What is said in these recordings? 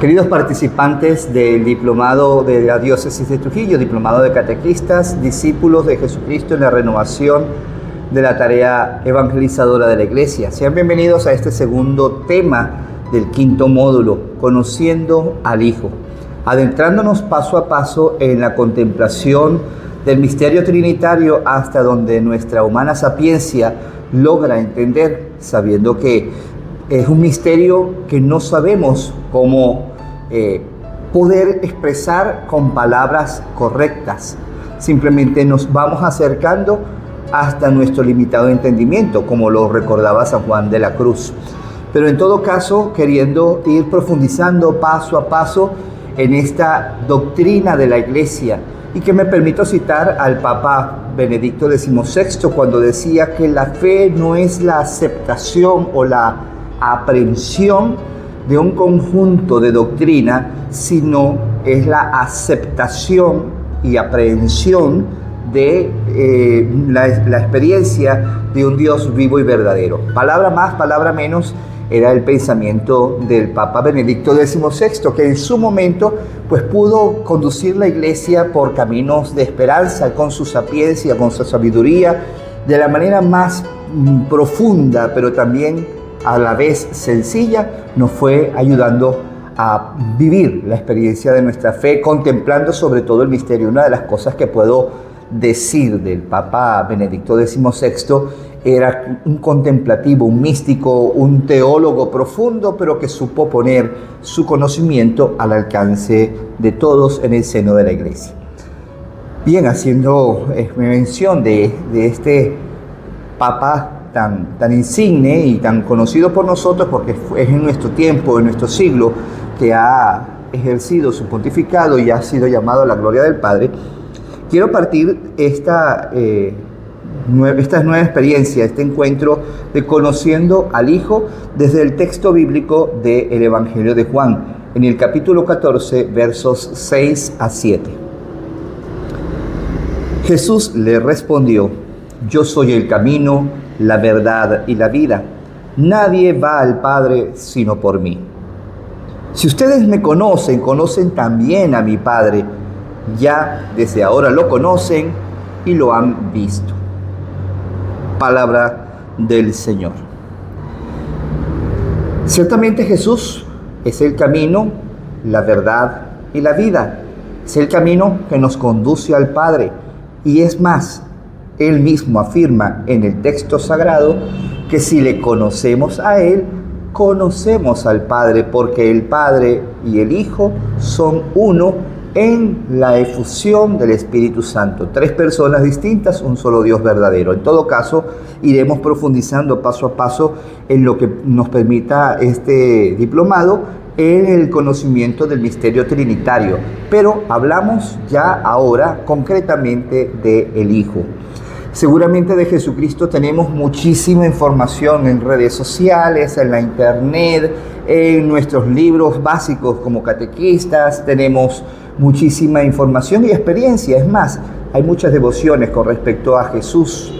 Queridos participantes del diplomado de la Diócesis de Trujillo, diplomado de catequistas, discípulos de Jesucristo en la renovación de la tarea evangelizadora de la Iglesia, sean bienvenidos a este segundo tema del quinto módulo, conociendo al Hijo, adentrándonos paso a paso en la contemplación del misterio trinitario hasta donde nuestra humana sapiencia logra entender, sabiendo que es un misterio que no sabemos cómo poder expresar con palabras correctas. Simplemente nos vamos acercando hasta nuestro limitado entendimiento, como lo recordaba San Juan de la Cruz. Pero en todo caso, queriendo ir profundizando paso a paso en esta doctrina de la Iglesia, y que me permito citar al Papa Benedicto XVI cuando decía que la fe no es la aceptación o la aprehensión de un conjunto de doctrina, sino es la aceptación y aprehensión de la experiencia de un Dios vivo y verdadero. Palabra más, palabra menos, era el pensamiento del Papa Benedicto XVI, que en su momento pues pudo conducir la Iglesia por caminos de esperanza, con su sapiencia, con su sabiduría, de la manera más profunda, pero también a la vez sencilla, nos fue ayudando a vivir la experiencia de nuestra fe, contemplando sobre todo el misterio. Una de las cosas que puedo decir del Papa Benedicto XVI era un contemplativo, un místico, un teólogo profundo, pero que supo poner su conocimiento al alcance de todos en el seno de la Iglesia. Bien, haciendo mención de este Papa tan insigne y tan conocido por nosotros, porque es en nuestro tiempo, en nuestro siglo, que ha ejercido su pontificado y ha sido llamado a la gloria del Padre, quiero partir esta nueva experiencia, este encuentro de conociendo al Hijo desde el texto bíblico del Evangelio de Juan, en el capítulo 14, versos 6 a 7. Jesús le respondió: yo soy el camino, la verdad y la vida. Nadie va al Padre sino por mí. Si ustedes me conocen, conocen también a mi Padre. Ya desde ahora lo conocen y lo han visto. Palabra del Señor. Ciertamente Jesús es el camino, la verdad y la vida. Es el camino que nos conduce al Padre. Y es más, Él mismo afirma en el texto sagrado que si le conocemos a Él, conocemos al Padre, porque el Padre y el Hijo son uno en la efusión del Espíritu Santo. Tres personas distintas, un solo Dios verdadero. En todo caso, iremos profundizando paso a paso en lo que nos permita este diplomado en el conocimiento del misterio trinitario. Pero hablamos ya ahora concretamente del Hijo. Seguramente de Jesucristo tenemos muchísima información en redes sociales, en la internet, en nuestros libros básicos como catequistas. Tenemos muchísima información y experiencia. Es más, hay muchas devociones con respecto a Jesús,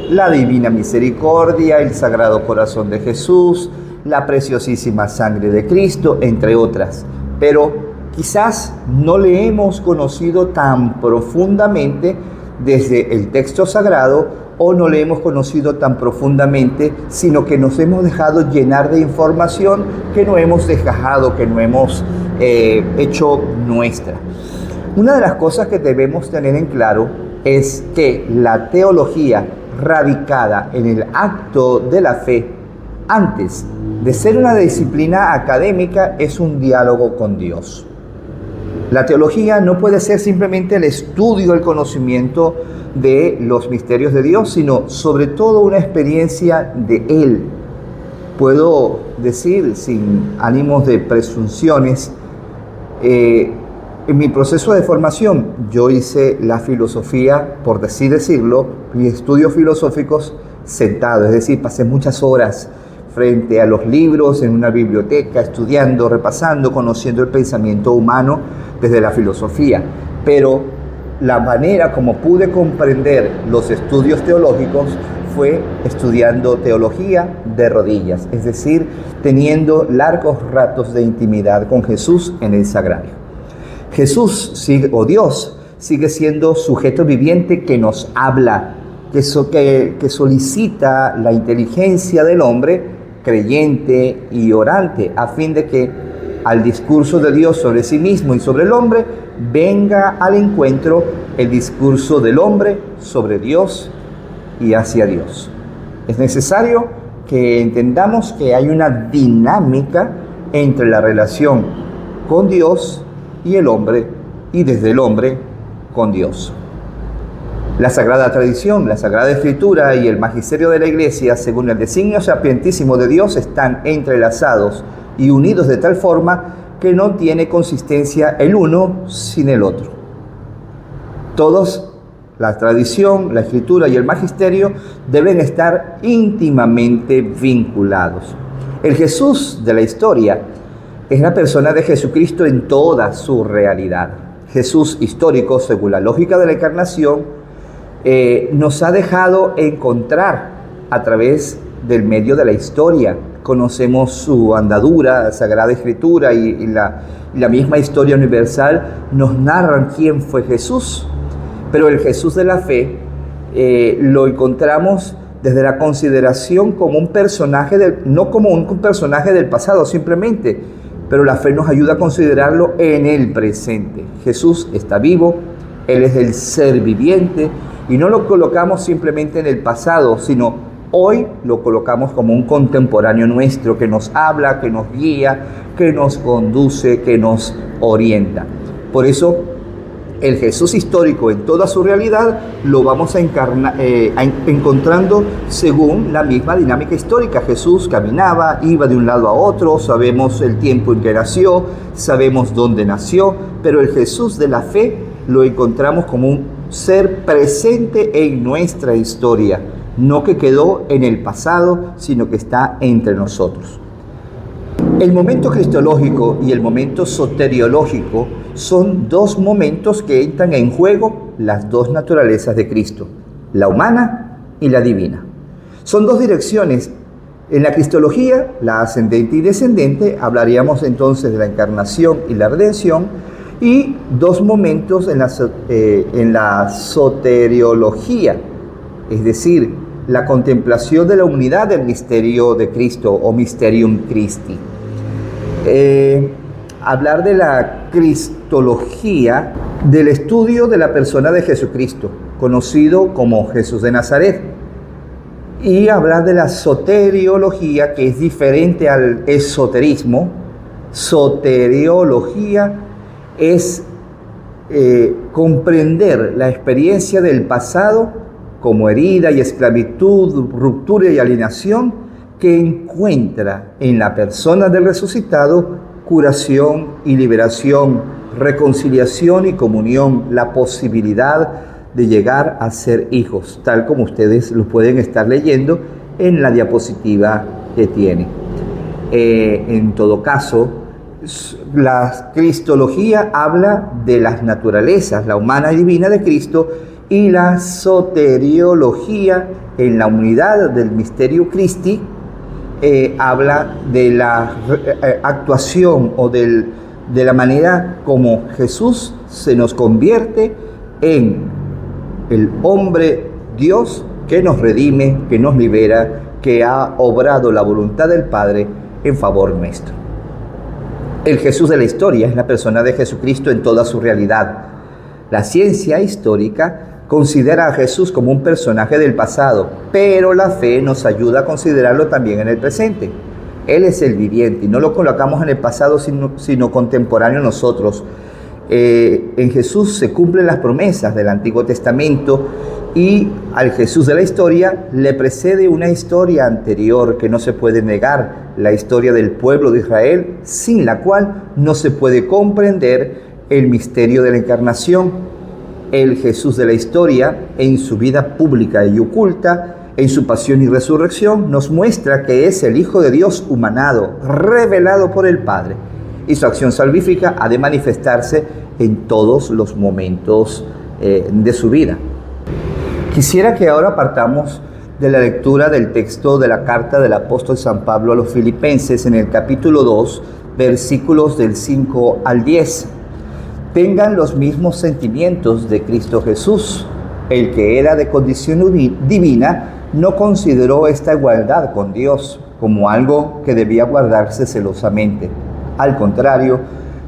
la Divina Misericordia, el Sagrado Corazón de Jesús, la preciosísima sangre de Cristo, entre otras. Pero quizás no le hemos conocido tan profundamente desde el texto sagrado, o no le hemos conocido tan profundamente, sino que nos hemos dejado llenar de información que no hemos dejado, que no hemos hecho nuestra. Una de las cosas que debemos tener en claro es que la teología radicada en el acto de la fe, antes de ser una disciplina académica, es un diálogo con Dios. La teología no puede ser simplemente el estudio, el conocimiento de los misterios de Dios, sino sobre todo una experiencia de Él. Puedo decir, sin ánimos de presunciones, en mi proceso de formación, yo hice la filosofía, por así decirlo, mis estudios filosóficos sentado, es decir, pasé muchas horas frente a los libros, en una biblioteca, estudiando, repasando, conociendo el pensamiento humano desde la filosofía. Pero la manera como pude comprender los estudios teológicos fue estudiando teología de rodillas, es decir, teniendo largos ratos de intimidad con Jesús en el sagrario. Jesús, o Dios, sigue siendo sujeto viviente que nos habla, que solicita la inteligencia del hombre creyente y orante, a fin de que al discurso de Dios sobre sí mismo y sobre el hombre, venga al encuentro el discurso del hombre sobre Dios y hacia Dios. Es necesario que entendamos que hay una dinámica entre la relación con Dios y el hombre, y desde el hombre con Dios. La Sagrada Tradición, la Sagrada Escritura y el Magisterio de la Iglesia, según el designio sapientísimo de Dios, están entrelazados y unidos de tal forma que no tiene consistencia el uno sin el otro. Todos, la tradición, la escritura y el magisterio, deben estar íntimamente vinculados. El Jesús de la historia es la persona de Jesucristo en toda su realidad. Jesús histórico, según la lógica de la encarnación, nos ha dejado encontrar a través del medio de la historia. Conocemos su andadura, Sagrada Escritura y la misma historia universal nos narran quién fue Jesús. Pero el Jesús de la fe lo encontramos desde la consideración como un personaje, no como un personaje del pasado simplemente, pero la fe nos ayuda a considerarlo en el presente. Jesús está vivo, Él es el ser viviente y no lo colocamos simplemente en el pasado, sino hoy lo colocamos como un contemporáneo nuestro que nos habla, que nos guía, que nos conduce, que nos orienta. Por eso, el Jesús histórico en toda su realidad lo vamos encontrando según la misma dinámica histórica. Jesús caminaba, iba de un lado a otro, sabemos el tiempo en que nació, sabemos dónde nació, pero el Jesús de la fe lo encontramos como un ser presente en nuestra historia, no que quedó en el pasado, sino que está entre nosotros. El momento cristológico y el momento soteriológico son dos momentos que entran en juego las dos naturalezas de Cristo, la humana y la divina. Son dos direcciones. En la cristología, la ascendente y descendente, hablaríamos entonces de la encarnación y la redención, y dos momentos en la soteriología, es decir, la contemplación de la unidad del misterio de Cristo o Mysterium Christi. Hablar de la cristología, del estudio de la persona de Jesucristo, conocido como Jesús de Nazaret, y hablar de la soteriología, que es diferente al esoterismo. Soteriología es comprender la experiencia del pasado como herida y esclavitud, ruptura y alienación, que encuentra en la persona del resucitado curación y liberación, reconciliación y comunión, la posibilidad de llegar a ser hijos, tal como ustedes lo pueden estar leyendo en la diapositiva que tiene. En todo caso, la cristología habla de las naturalezas, la humana y divina de Cristo, y la soteriología, en la unidad del misterio Christi, habla de la actuación o de la manera como Jesús se nos convierte en el hombre Dios que nos redime, que nos libera, que ha obrado la voluntad del Padre en favor nuestro. El Jesús de la historia es la persona de Jesucristo en toda su realidad. La ciencia histórica considera a Jesús como un personaje del pasado, pero la fe nos ayuda a considerarlo también en el presente. Él es el viviente y no lo colocamos en el pasado, sino contemporáneo a nosotros. En Jesús se cumplen las promesas del Antiguo Testamento y al Jesús de la historia le precede una historia anterior que no se puede negar, la historia del pueblo de Israel, sin la cual no se puede comprender el misterio de la encarnación. El Jesús de la historia, en su vida pública y oculta, en su pasión y resurrección, nos muestra que es el Hijo de Dios humanado, revelado por el Padre, y su acción salvífica ha de manifestarse en todos los momentos de su vida. Quisiera que ahora partamos de la lectura del texto de la carta del apóstol San Pablo a los Filipenses en el capítulo 2, versículos del 5 al 10. Tengan los mismos sentimientos de Cristo Jesús. El que era de condición divina no consideró esta igualdad con Dios como algo que debía guardarse celosamente. Al contrario,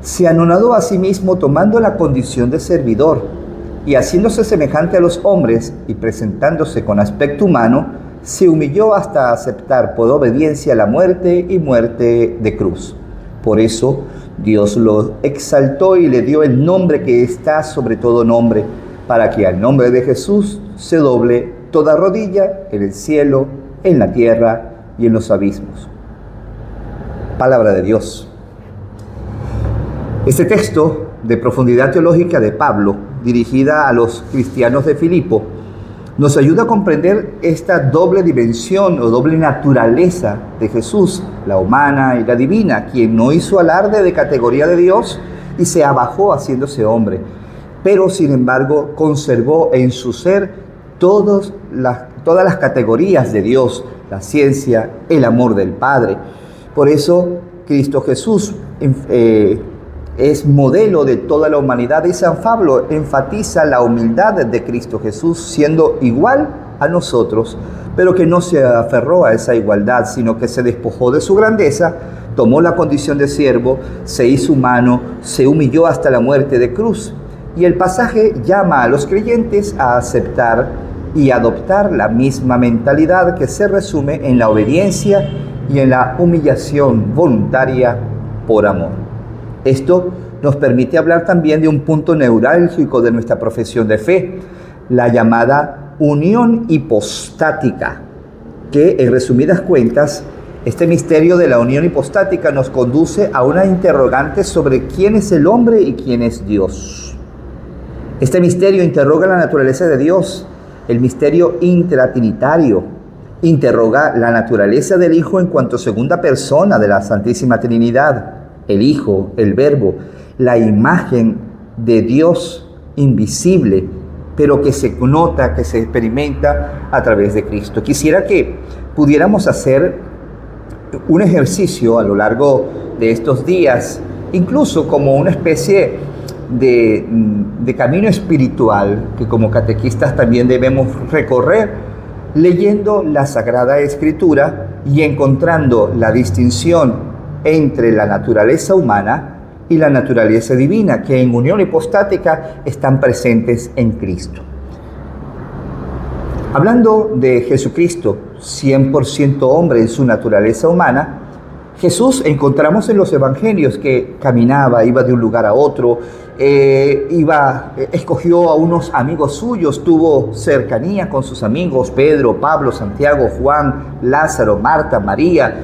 se anonadó a sí mismo tomando la condición de servidor y haciéndose semejante a los hombres y presentándose con aspecto humano, se humilló hasta aceptar por obediencia la muerte y muerte de cruz. Por eso Dios lo exaltó y le dio el nombre que está sobre todo nombre, para que al nombre de Jesús se doble toda rodilla en el cielo, en la tierra y en los abismos. Palabra de Dios. Este texto de profundidad teológica de Pablo, dirigida a los cristianos de Filipo, nos ayuda a comprender esta doble dimensión o doble naturaleza de Jesús, la humana y la divina, quien no hizo alarde de categoría de Dios y se abajó haciéndose hombre, pero sin embargo conservó en su ser todas las categorías de Dios, la ciencia, el amor del Padre. Por eso Cristo Jesús es modelo de toda la humanidad y San Pablo enfatiza la humildad de Cristo Jesús siendo igual a nosotros, pero que no se aferró a esa igualdad, sino que se despojó de su grandeza, tomó la condición de siervo, se hizo humano, se humilló hasta la muerte de cruz. Y el pasaje llama a los creyentes a aceptar y adoptar la misma mentalidad que se resume en la obediencia y en la humillación voluntaria por amor. Esto nos permite hablar también de un punto neurálgico de nuestra profesión de fe, la llamada unión hipostática, que en resumidas cuentas, este misterio de la unión hipostática nos conduce a una interrogante sobre quién es el hombre y quién es Dios. Este misterio interroga la naturaleza de Dios, el misterio intratrinitario, interroga la naturaleza del Hijo en cuanto segunda persona de la Santísima Trinidad, el Hijo, el Verbo, la imagen de Dios invisible, pero que se nota, que se experimenta a través de Cristo. Quisiera que pudiéramos hacer un ejercicio a lo largo de estos días, incluso como una especie de camino espiritual que como catequistas también debemos recorrer, leyendo la Sagrada Escritura y encontrando la distinción entre la naturaleza humana y la naturaleza divina, que en unión hipostática están presentes en Cristo. Hablando de Jesucristo, 100% hombre en su naturaleza humana, Jesús encontramos en los evangelios que caminaba, iba de un lugar a otro, escogió a unos amigos suyos, tuvo cercanía con sus amigos, Pedro, Pablo, Santiago, Juan, Lázaro, Marta, María.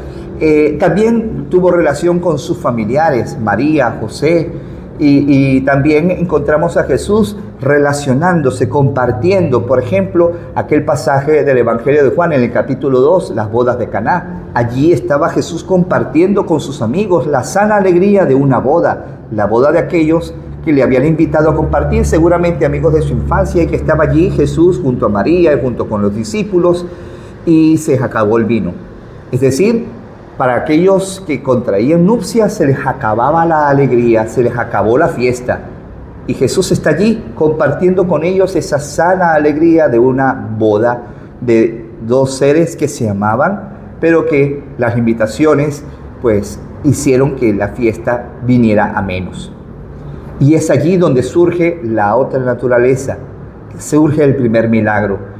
También tuvo relación con sus familiares, María, José, y también encontramos a Jesús relacionándose, compartiendo, por ejemplo, aquel pasaje del Evangelio de Juan en el capítulo 2, las bodas de Caná. Allí estaba Jesús compartiendo con sus amigos la sana alegría de una boda, la boda de aquellos que le habían invitado a compartir, seguramente amigos de su infancia, y que estaba allí Jesús junto a María y junto con los discípulos, y se les acabó el vino. Es decir, para aquellos que contraían nupcias se les acababa la alegría, se les acabó la fiesta. Y Jesús está allí compartiendo con ellos esa sana alegría de una boda de dos seres que se amaban, pero que las invitaciones pues hicieron que la fiesta viniera a menos. Y es allí donde surge la otra naturaleza, surge el primer milagro.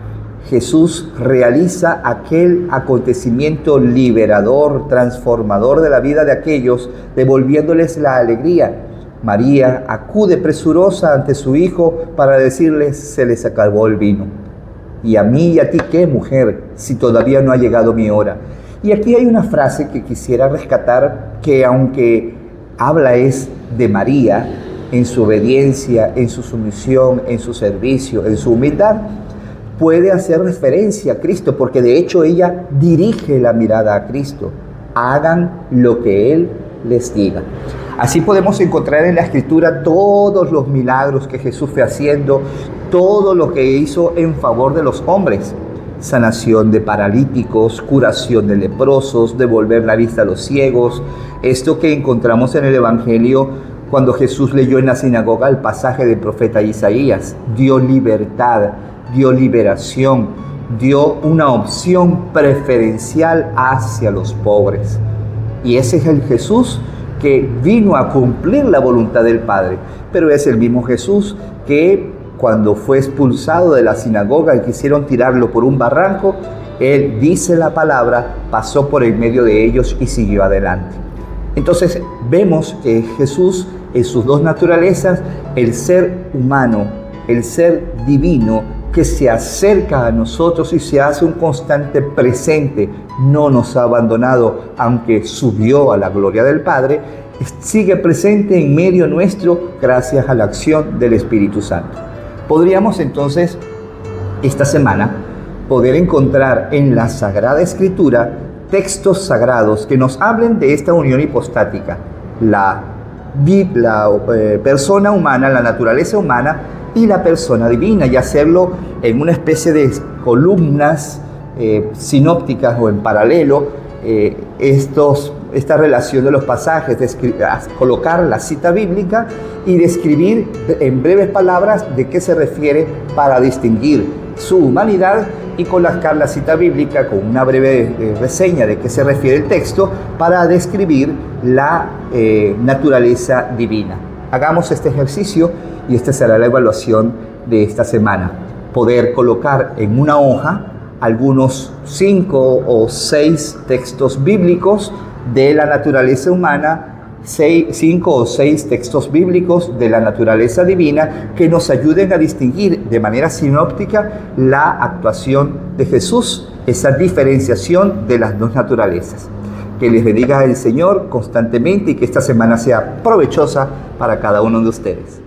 Jesús realiza aquel acontecimiento liberador, transformador de la vida de aquellos, devolviéndoles la alegría. María acude presurosa ante su hijo para decirles: se les acabó el vino. ¿Y a mí y a ti qué, mujer, si todavía no ha llegado mi hora? Y aquí hay una frase que quisiera rescatar, que aunque habla es de María, en su obediencia, en su sumisión, en su servicio, en su humildad, puede hacer referencia a Cristo, porque de hecho ella dirige la mirada a Cristo. Hagan lo que Él les diga. Así podemos encontrar en la Escritura todos los milagros que Jesús fue haciendo, todo lo que hizo en favor de los hombres. sanación de paralíticos, curación de leprosos, devolver la vista a los ciegos. Esto que encontramos en el Evangelio cuando Jesús leyó en la sinagoga el pasaje del profeta Isaías, dio libertad, dio liberación, dio una opción preferencial hacia los pobres. Y ese es el Jesús que vino a cumplir la voluntad del Padre, pero es el mismo Jesús que cuando fue expulsado de la sinagoga y quisieron tirarlo por un barranco, Él dice la palabra, pasó por el medio de ellos y siguió adelante. Entonces vemos que Jesús en sus dos naturalezas, el ser humano, el ser divino, que se acerca a nosotros y se hace un constante presente, no nos ha abandonado, aunque subió a la gloria del Padre, sigue presente en medio nuestro gracias a la acción del Espíritu Santo. Podríamos entonces, esta semana, poder encontrar en la Sagrada Escritura textos sagrados que nos hablen de esta unión hipostática, la persona humana, la naturaleza humana y la persona divina, y hacerlo en una especie de columnas sinópticas o en paralelo, esta relación de los pasajes, colocar la cita bíblica y describir en breves palabras de qué se refiere para distinguir su humanidad y colocar la cita bíblica con una breve reseña de qué se refiere el texto para describir la naturaleza divina. Hagamos este ejercicio y esta será la evaluación de esta semana. Poder colocar en una hoja algunos 5 o 6 textos bíblicos de la naturaleza humana, 5 o 6 textos bíblicos de la naturaleza divina que nos ayuden a distinguir de manera sinóptica la actuación de Jesús, esa diferenciación de las dos naturalezas. Que les bendiga el Señor constantemente y que esta semana sea provechosa para cada uno de ustedes.